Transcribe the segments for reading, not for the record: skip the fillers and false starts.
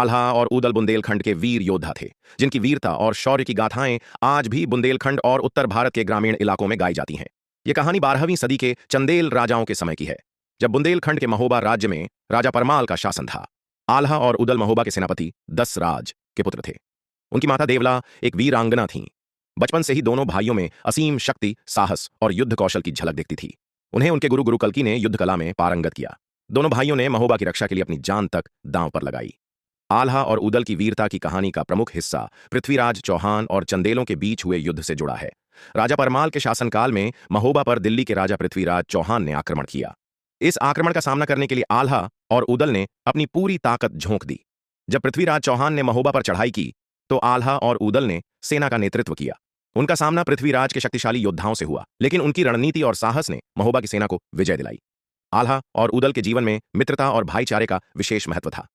आल्हा और ऊदल बुंदेलखंड के वीर योद्धा थे, जिनकी वीरता और शौर्य की गाथाएं आज भी बुंदेलखंड और उत्तर भारत के ग्रामीण इलाकों में गाई जाती हैं। यह कहानी 12वीं सदी के चंदेल राजाओं के समय की है, जब बुंदेलखंड के महोबा राज्य में राजा परमाल का शासन था। आल्हा और उदल महोबा के सेनापति दसराज के पुत्र थे। उनकी माता देवला एक वीरांगना थीं। बचपन से ही दोनों भाइयों में असीम शक्ति, साहस और युद्ध कौशल की झलक दिखती थी। उन्हें उनके गुरु गुरुकल्की ने युद्ध कला में पारंगत किया। दोनों भाइयों ने महोबा की रक्षा के लिए अपनी जान तक दांव पर लगाई। आल्हा और उदल की वीरता की कहानी का प्रमुख हिस्सा पृथ्वीराज चौहान और चंदेलों के बीच हुए युद्ध से जुड़ा है। राजा परमाल के शासनकाल में महोबा पर दिल्ली के राजा पृथ्वीराज चौहान ने आक्रमण किया। इस आक्रमण का सामना करने के लिए आल्हा और उदल ने अपनी पूरी ताकत झोंक दी। जब पृथ्वीराज चौहान ने महोबा पर चढ़ाई की तो आल्हा और उदल ने सेना का नेतृत्व किया। उनका सामना पृथ्वीराज के शक्तिशाली योद्धाओं से हुआ, लेकिन उनकी रणनीति और साहस ने महोबा की सेना को विजय दिलाई। आल्हा और उदल के जीवन में मित्रता और भाईचारे का विशेष महत्व था।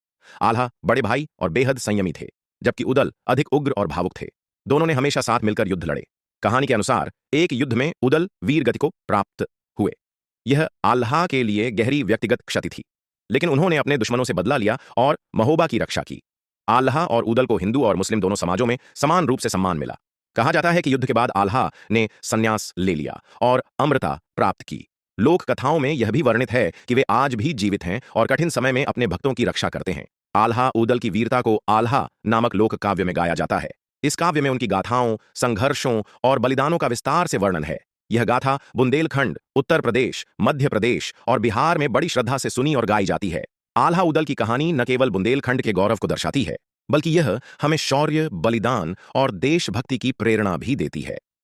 आल्हा बड़े भाई और बेहद संयमी थे, जबकि उदल अधिक उग्र और भावुक थे। दोनों ने हमेशा साथ मिलकर युद्ध लड़े। कहानी के अनुसार एक युद्ध में उदल वीर गति को प्राप्त हुए। यह आल्हा के लिए गहरी व्यक्तिगत क्षति थी, लेकिन उन्होंने अपने दुश्मनों से बदला लिया और महोबा की रक्षा की। आल्हा और उदल को हिंदू और मुस्लिम दोनों समाजों में समान रूप से सम्मान मिला। कहा जाता है कि युद्ध के बाद आल्हा ने संन्यास ले लिया और अमरता प्राप्त की। लोक कथाओं में यह भी वर्णित है कि वे आज भी जीवित हैं और कठिन समय में अपने भक्तों की रक्षा करते हैं। आल्हा उदल की वीरता को आल्हा नामक लोक काव्य में गाया जाता है। इस काव्य में उनकी गाथाओं, संघर्षों और बलिदानों का विस्तार से वर्णन है। यह गाथा बुंदेलखंड, उत्तर प्रदेश, मध्य प्रदेश और बिहार में बड़ी श्रद्धा से सुनी और गाई जाती है। आल्हा उदल की कहानी न केवल बुंदेलखंड के गौरव को दर्शाती है, बल्कि यह हमें शौर्य, बलिदान और देशभक्ति की प्रेरणा भी देती है।